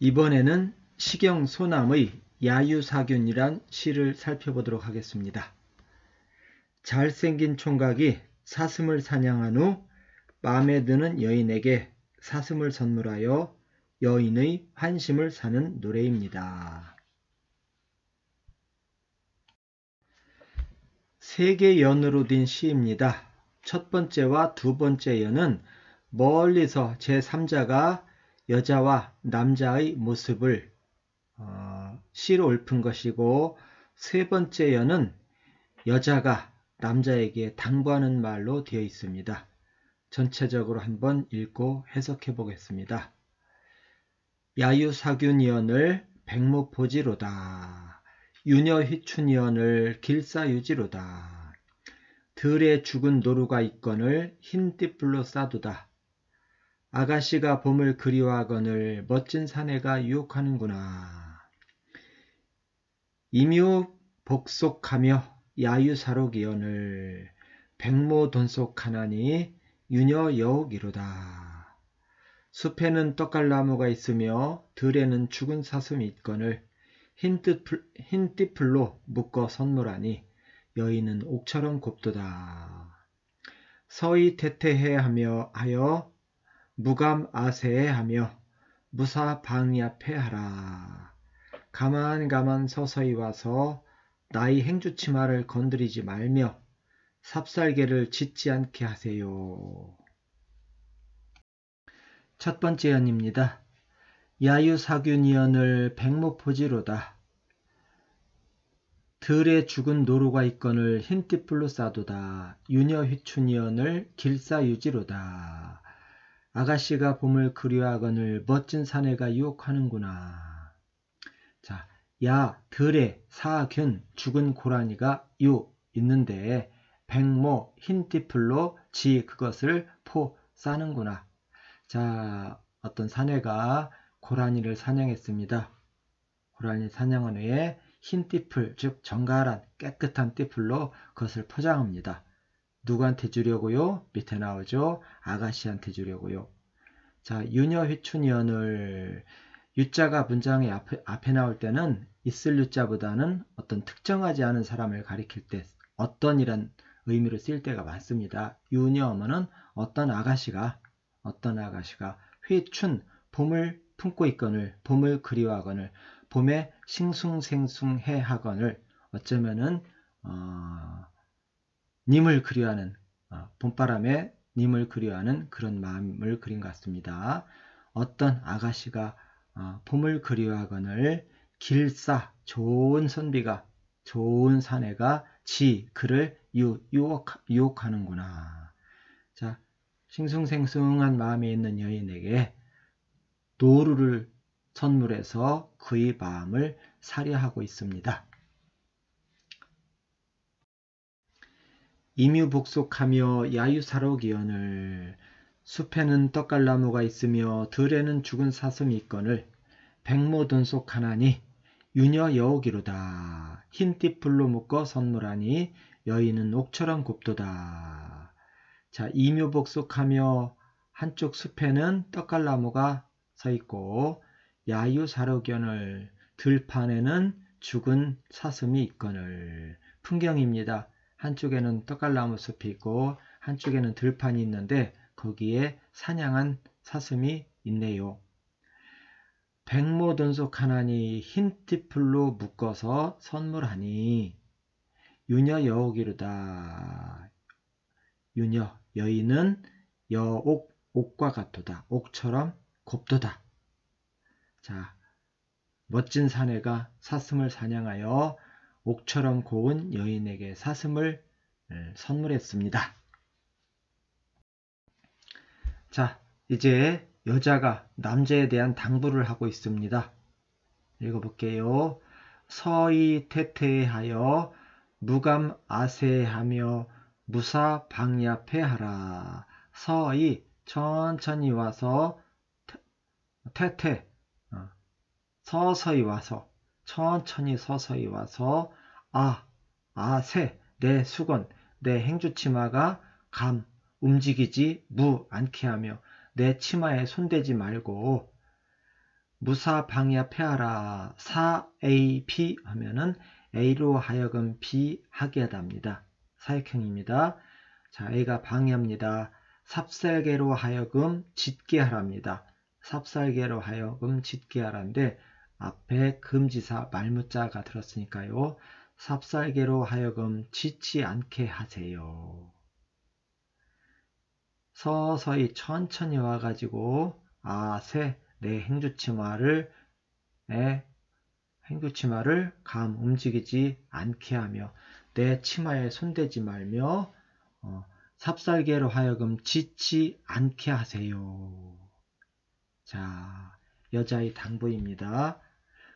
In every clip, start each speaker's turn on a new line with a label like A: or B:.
A: 이번에는 시경 소남의 야유사균이란 시를 살펴보도록 하겠습니다. 잘생긴 총각이 사슴을 사냥한 후 마음에 드는 여인에게 사슴을 선물하여 여인의 환심을 사는 노래입니다. 세 개의 연으로 된 시입니다. 첫 번째와 두 번째 연은 멀리서 제3자가 여자와 남자의 모습을 시로 읊은 것이고, 세 번째 연은 여자가 남자에게 당부하는 말로 되어 있습니다. 전체적으로 한번 읽고 해석해 보겠습니다. 야유사균이언을 백모포지로다. 유녀휘춘이언을 길사유지로다. 들에 죽은 노루가 있거늘 흰 띠뿔로 싸두다. 아가씨가 봄을 그리워하거늘 멋진 사내가 유혹하는구나. 임유 복속하며 야유사록이언을 백모돈속하나니 유녀 여옥이로다. 숲에는 떡갈나무가 있으며 들에는 죽은 사슴이 있거늘 흰 띠풀로 묶어 선물하니 여인은 옥처럼 곱도다. 서히 태태해하며 하여 무감아세해하며 무사방야패하라. 가만 서서히 와서 나의 행주치마를 건드리지 말며 삽살개를 짖지 않게 하세요. 첫 번째 연입니다. 야유사균이언을 백모포지로다. 들에 죽은 노루가 있거늘 흰 띠뿔로 싸두다. 유녀휘춘이언을 길사유지로다. 아가씨가 봄을 그리워하거늘 멋진 사내가 유혹하는구나. 자, 야, 들에, 사균, 죽은 고라니가 있는데 백모, 흰 띠풀로 그것을 싸는구나. 자, 어떤 사내가 고라니를 사냥했습니다. 고라니 사냥한 후에 흰 띠풀, 즉 정갈한 깨끗한 띠풀로 그것을 포장합니다. 누구한테 주려고요? 밑에 나오죠. 아가씨한테 주려고요. 자, 유녀휘춘이언을 유자가 문장의 앞에 나올 때는 있을 유자보다는 어떤 특정하지 않은 사람을 가리킬 때 어떤이란 의미로 쓰일 때가 많습니다. 유녀어는 어떤 아가씨가 휘춘 봄을 품고 있거늘 봄을 그리워하거늘 봄에 싱숭생숭해 하거늘 어쩌면은 님을 그리워하는 봄바람에 님을 그리워하는 그런 마음을 그린 것 같습니다. 어떤 아가씨가 봄을 그리워하거늘 길사 좋은 선비가 좋은 사내가 그를 유혹하는구나. 자, 싱숭생숭한 마음에 있는 여인에게 노루를 선물해서 그의 마음을 사려하고 있습니다. 임유복속하며 야유사록이언을 숲에는 떡갈나무가 있으며 들에는 죽은 사슴이 있거늘 백모돈속하나니 유녀 여옥이로다. 흰 띠풀로 묶어 선물하니 여인은 옥처럼 곱도다. 자, 임유복속하며 한쪽 숲에는 떡갈나무가 서 있고 야유사록이언을 들판에는 죽은 사슴이 있거늘 풍경입니다. 한쪽에는 떡갈나무 숲이 있고 한쪽에는 들판이 있는데 거기에 사냥한 사슴이 있네요. 백모돈속하나니 흰 띠풀로 묶어서 선물하니 유녀 여옥이로다. 유녀 여인은 여옥 옥과 같도다. 옥처럼 곱도다. 자, 멋진 사내가 사슴을 사냥하여 옥처럼 고운 여인에게 사슴을 선물했습니다. 자, 이제 여자가 남자에 대한 당부를 하고 있습니다. 읽어볼게요. 서히 태태하여 무감아세하며 무사방야패하라. 서히 천천히 와서 서서히 와서 천천히 서서히 와서 아세 내 수건 내 행주치마가 움직이지 않게 하며 내 치마에 손대지 말고 무사 방야 폐하라. 사 A B 하면은 A로 하여금 B 하게 하답니다. 사역형입니다. 자, A가 방야입니다. 삽살개로 하여금 짖게 하랍니다. 삽살개로 하여금 짖게 하라인데 앞에 금지사 말무자가 들었으니까요. 삽살개로 하여금 짖지 않게 하세요. 서서히 천천히 와가지고 아세 내 행주치마를 감 움직이지 않게 하며 내 치마에 손대지 말며 삽살개로 하여금 짖지 않게 하세요. 자, 여자의 당부입니다.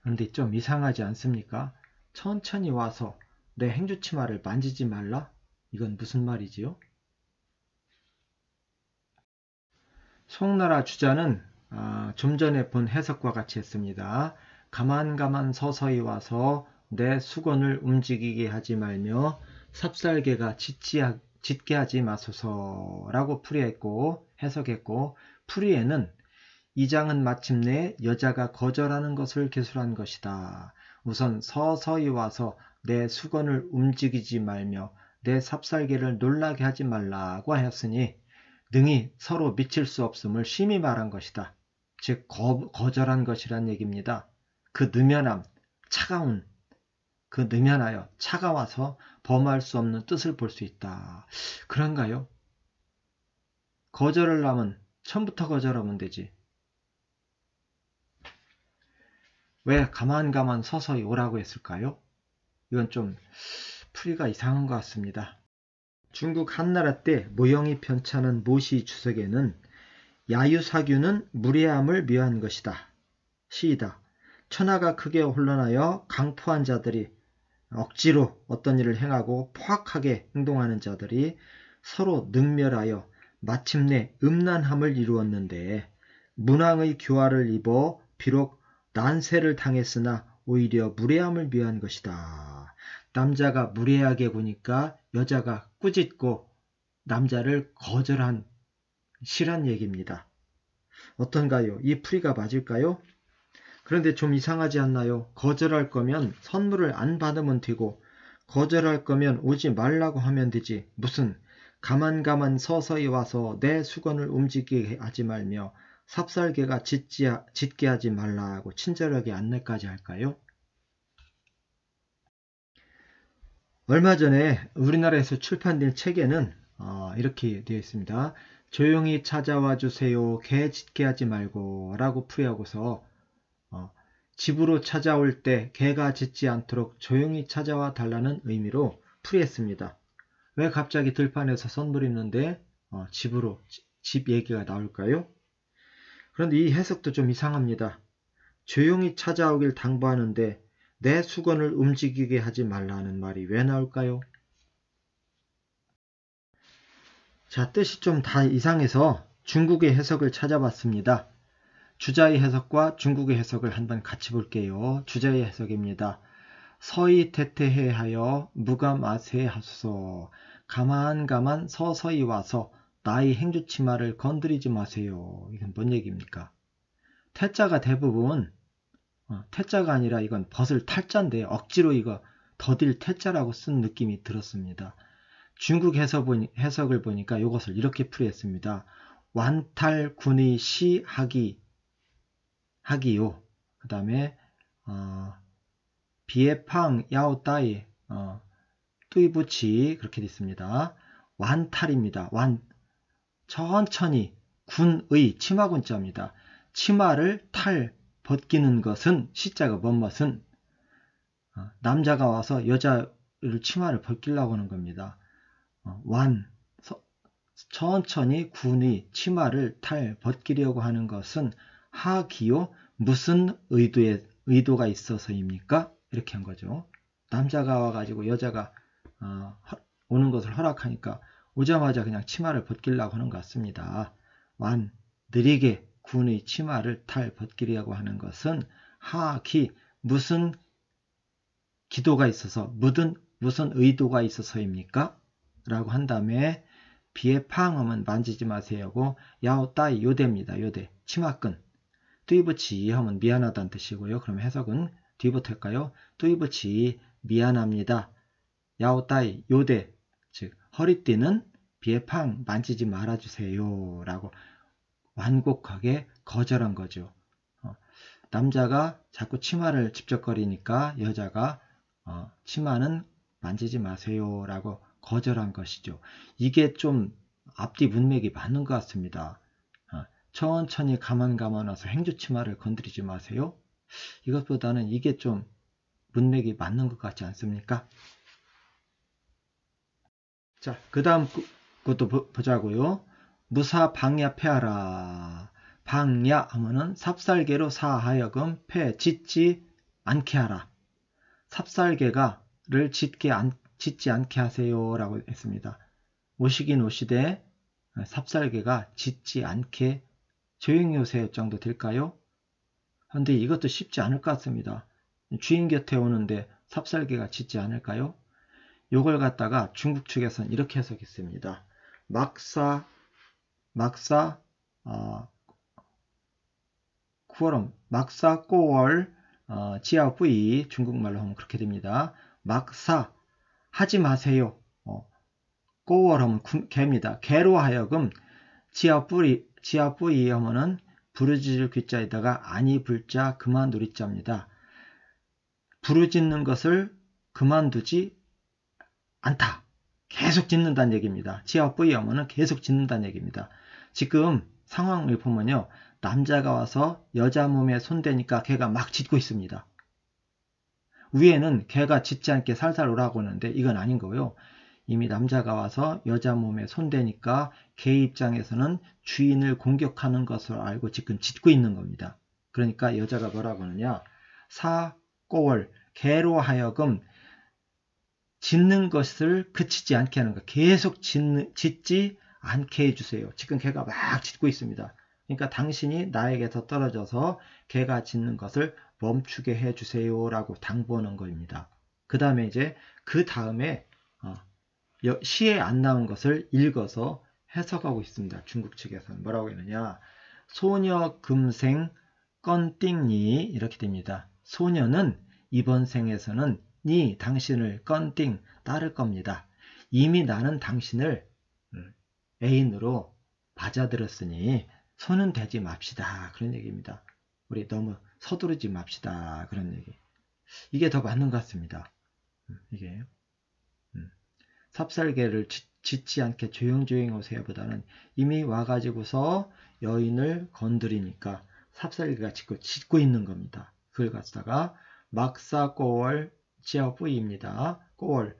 A: 그런데 좀 이상하지 않습니까? 천천히 와서 내 행주치마를 만지지 말라? 이건 무슨 말이지요? 송나라 주자는 좀 전에 본 해석과 같이 했습니다. 가만 서서히 와서 내 수건을 움직이게 하지 말며 삽살개가 짖게 하지 마소서라고 풀이했고 해석했고, 풀이에는 이 장은 마침내 여자가 거절하는 것을 기술한 것이다. 우선 서서히 와서 내 수건을 움직이지 말며 내 삽살개를 놀라게 하지 말라고 하였으니 능히 서로 미칠 수 없음을 심히 말한 것이다. 즉 거절한 것이란 얘기입니다. 그 느면함, 차가운 그 느면하여 차가워서 범할 수 없는 뜻을 볼 수 있다. 그런가요? 거절을 하면 처음부터 거절하면 되지. 왜 가만 서서히 오라고 했을까요? 이건 좀 풀이가 이상한 것 같습니다. 중국 한나라 때 모형이 편찮은 모시 주석에는 야유사규는 무례함을 묘한 것이다. 시이다. 천하가 크게 혼란하여 강포한 자들이 억지로 어떤 일을 행하고 포악하게 행동하는 자들이 서로 능멸하여 마침내 음란함을 이루었는데 문왕의 교화를 입어 비록 난세를 당했으나 오히려 무례함을 묘한 것이다. 남자가 무례하게 구니까 여자가 꾸짖고 남자를 거절한 시란 얘기입니다. 어떤가요? 이 풀이가 맞을까요? 그런데 좀 이상하지 않나요? 거절할 거면 선물을 안 받으면 되고 거절할 거면 오지 말라고 하면 되지. 무슨 가만 서서히 와서 내 수건을 움직이게 하지 말며 삽살개가 짖게 하지 말라고 친절하게 안내까지 할까요? 얼마 전에 우리나라에서 출판된 책에는 이렇게 되어 있습니다. 조용히 찾아와 주세요. 개 짖게 하지 말고 라고 풀이하고서 집으로 찾아올 때 개가 짖지 않도록 조용히 찾아와 달라는 의미로 풀이했습니다. 왜 갑자기 들판에서 선물 있는데 집으로 집 얘기가 나올까요? 그런데 이 해석도 좀 이상합니다. 조용히 찾아오길 당부하는데 내 수건을 움직이게 하지 말라는 말이 왜 나올까요? 자, 뜻이 좀 다 이상해서 중국의 해석을 찾아봤습니다. 주자의 해석과 중국의 해석을 한번 같이 볼게요. 주자의 해석입니다. 서히 태태해하여 무감아세하소서. 가만 서서히 와서 나의 행주치마를 건드리지 마세요. 이건 뭔 얘기입니까? 태자가 대부분 태자가 아니라 이건 벗을 탈자인데 억지로 이거 더딜 태자라고 쓴 느낌이 들었습니다. 중국 해석을 보니까 이것을 이렇게 풀이했습니다. 완탈군의 시하기요. 그 다음에 비에팡 야오따이 뚜이부치 그렇게 됐습니다. 완탈입니다. 천천히 군의 치마군자입니다. 치마를 벗기는 것은 시자가 뭔것은 남자가 와서 여자를 치마를 벗기려고 하는 겁니다. 천천히 군의 치마를 벗기려고 하는 것은 하기요 무슨 의도가 있어서입니까? 이렇게 한 거죠. 남자가 와가지고 여자가 오는 것을 허락하니까 오자마자 그냥 치마를 벗기려고 하는 것 같습니다. 느리게 군의 치마를 벗기려고 하는 것은 하기 무슨 기도가 있어서 무슨 의도가 있어서입니까? 라고 한 다음에 비에 팡하면 만지지 마세요고 야오따이 요대입니다. 요대 치마끈 뚜이부치 하면 미안하다는 뜻이고요. 그럼 해석은 뒤부터 할까요? 뚜이부치 미안합니다. 야오따이 요대 즉 허리띠는 비에팡 만지지 말아주세요 라고 완곡하게 거절한 거죠. 남자가 자꾸 치마를 집적거리니까 여자가 치마는 만지지 마세요 라고 거절한 것이죠. 이게 좀 앞뒤 문맥이 맞는 것 같습니다. 천천히 가만 와서 행주치마를 건드리지 마세요. 이것보다는 이게 좀 문맥이 맞는 것 같지 않습니까? 자, 그 다음 것도 보자고요. 무사 방야 패하라. 방야 하면은 삽살개로 사하여금 패 짓지 않게 하라. 삽살개가를 짓지 않게 하세요 라고 했습니다. 오시긴 오시되 삽살개가 짓지 않게 조용히 오세요 정도 될까요? 그런데 이것도 쉽지 않을 것 같습니다. 주인 곁에 오는데 삽살개가 짖지 않을까요? 요걸 갖다가 중국 측에서는 이렇게 해석했습니다. 막사 쿠어럼 막사 꼬월 지아부이 중국말로 하면 그렇게 됩니다. 막사 하지 마세요. 꼬월 하면 개입니다. 개로 하여금 지아부이 하면은 부르짖을 귀자에다가 아니 불자 그만 누리자입니다. 부르짖는 것을 그만두지 않다. 계속 짖는다는 얘기입니다. 지아뿌이 하면은 계속 짖는다는 얘기입니다. 지금 상황을 보면요. 남자가 와서 여자 몸에 손대니까 걔가 막 짖고 있습니다. 위에는 걔가 짖지 않게 살살 오라고 하는데 이건 아닌 거고요. 이미 남자가 와서 여자 몸에 손대니까 걔 입장에서는 주인을 공격하는 것을 알고 지금 짖고 있는 겁니다. 그러니까 여자가 뭐라고 하느냐. 사꼬월 개로 하여금 짖는 것을 그치지 않게 하는 거. 계속 짖지 않게 해주세요. 지금 걔가 막 짖고 있습니다. 그러니까 당신이 나에게서 떨어져서 걔가 짖는 것을 멈추게 해주세요 라고 당부하는 겁니다. 그 다음에 이제 그 다음에 시에 안 나온 것을 읽어서 해석하고 있습니다. 중국 측에서는 뭐라고 했느냐. 소녀 금생 건띵니 이렇게 됩니다. 소녀는 이번 생에서는 니 당신을 건띵 따를 겁니다. 이미 나는 당신을 애인으로 받아들였으니 손은 대지 맙시다. 그런 얘기입니다. 우리 너무 서두르지 맙시다. 그런 얘기. 이게 더 맞는 것 같습니다. 이게 삽살개를 짖지 않게 조용조용 오세요 보다는 이미 와가지고서 여인을 건드리니까 삽살개가 짖고 있는 겁니다. 그걸 갖다가 막사 꼬월 지아부이입니다. 꼬월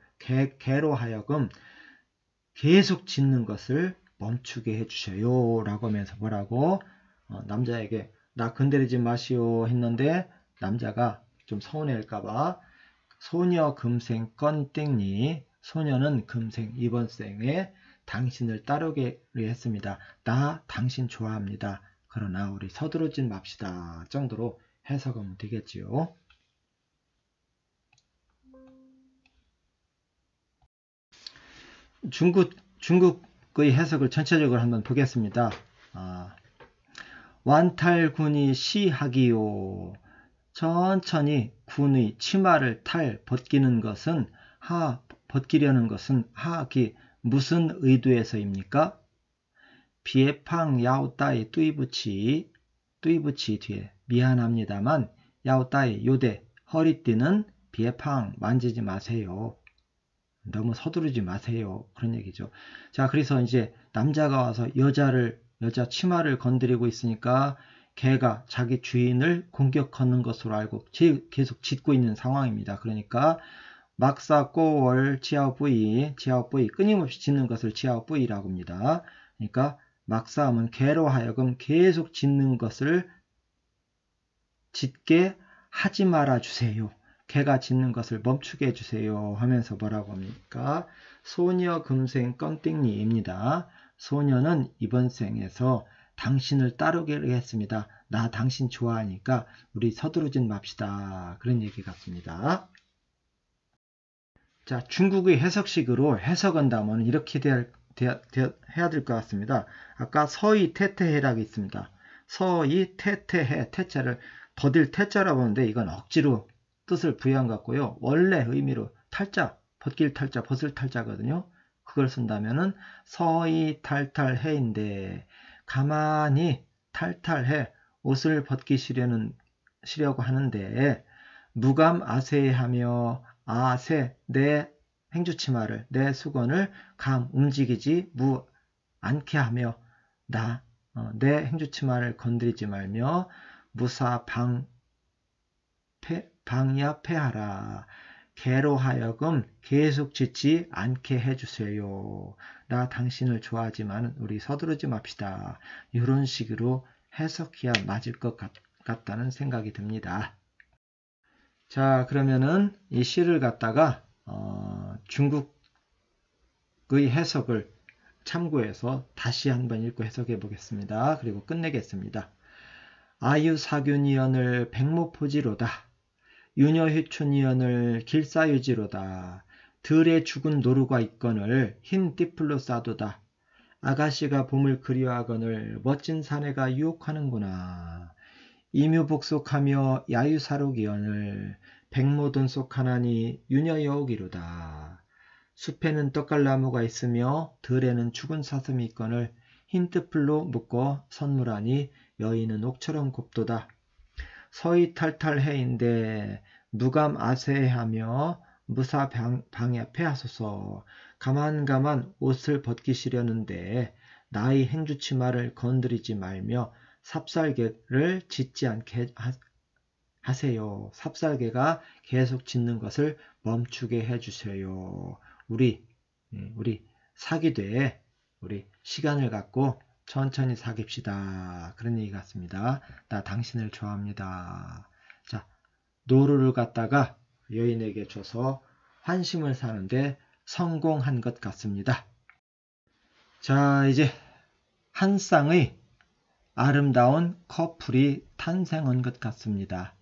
A: 개로 하여금 계속 짖는 것을 멈추게 해주셔요 라고 하면서 뭐라고 남자에게 나 건드리지 마시오 했는데 남자가 좀 서운해할까봐 소녀 금생 건땡니 소녀는 금생 이번 생에 당신을 따르기로 했습니다. 나 당신 좋아합니다. 그러나 우리 서두르진 맙시다 정도로 해석하면 되겠지요. 중국의 해석을 전체적으로 한번 보겠습니다. 완탈군이 시하기요. 천천히 군의 치마를 벗기려는 것은 하기 무슨 의도에서입니까? 비에팡 야오따이 뚜이부치 뒤에 미안합니다만 야오따이 요대 허리띠는 비에팡 만지지 마세요. 너무 서두르지 마세요. 그런 얘기죠. 자, 그래서 이제 남자가 와서 여자 치마를 건드리고 있으니까 걔가 자기 주인을 공격하는 것으로 알고 계속 짖고 있는 상황입니다. 그러니까 막사 꼬월 지아오부이 끊임없이 짖는 것을 지아오부이라고 합니다. 그러니까 막사 하면 개로 하여금 계속 짖는 것을 짖게 하지 말아 주세요. 개가 짖는 것을 멈추게 해주세요 하면서 뭐라고 합니까? 소녀 금생 껌띵니입니다. 소녀는 이번 생에서 당신을 따르기로 했습니다. 나 당신 좋아하니까 우리 서두르진 맙시다. 그런 얘기 같습니다. 자, 중국의 해석식으로 해석한다면 이렇게 해야 될 것 같습니다. 아까 서의 태태해락이 있습니다. 서이 태태해 태자를 더딜 태자라고 하는데 이건 억지로 뜻을 부여한 것 같고요. 원래 의미로 탈자, 벗길 탈자, 벗을 탈자거든요. 그걸 쓴다면은 서이 탈탈해인데 가만히 탈탈해 옷을 벗기시려고 하는데 무감 아세하며 아세 내 행주치마를 내 수건을 감 움직이지 무 않게 하며 내 행주치마를 건드리지 말며 무사 방야 패하라. 개로 하여금 계속 짓지 않게 해주세요. 나 당신을 좋아하지만 우리 서두르지 맙시다. 이런 식으로 해석해야 맞을 것 같다는 생각이 듭니다. 자, 그러면은 이 시를 갖다가 중국의 해석을 참고해서 다시 한번 읽고 해석해 보겠습니다. 그리고 끝내겠습니다. 아유사균이언을 백모포지로다. 유녀휘춘이언을 길사유지로다. 들에 죽은 노루가 있거늘 흰 띠풀로 싸도다. 아가씨가 봄을 그리워하거늘 멋진 사내가 유혹하는구나. 이묘복속하며 야유사록이언을 백모돈 속하나니 유녀여우기로다. 숲에는 떡갈나무가 있으며 들에는 죽은 사슴이 있거늘 흰 띠풀로 묶어 선물하니 여인은 옥처럼 곱도다. 서이 탈탈해인데 무감 아세하며 무사 방야 패하소서. 가만가만 옷을 벗기시려는데 나의 행주치마를 건드리지 말며 삽살개를 짖지 않게 하세요. 삽살개가 계속 짖는 것을 멈추게 해주세요. 우리 사귀되 우리 시간을 갖고 천천히 사귀읍시다. 그런 얘기 같습니다. 나 당신을 좋아합니다. 자, 노루를 갖다가 여인에게 줘서 환심을 사는데 성공한 것 같습니다. 자, 이제 한 쌍의 아름다운 커플이 탄생한 것 같습니다.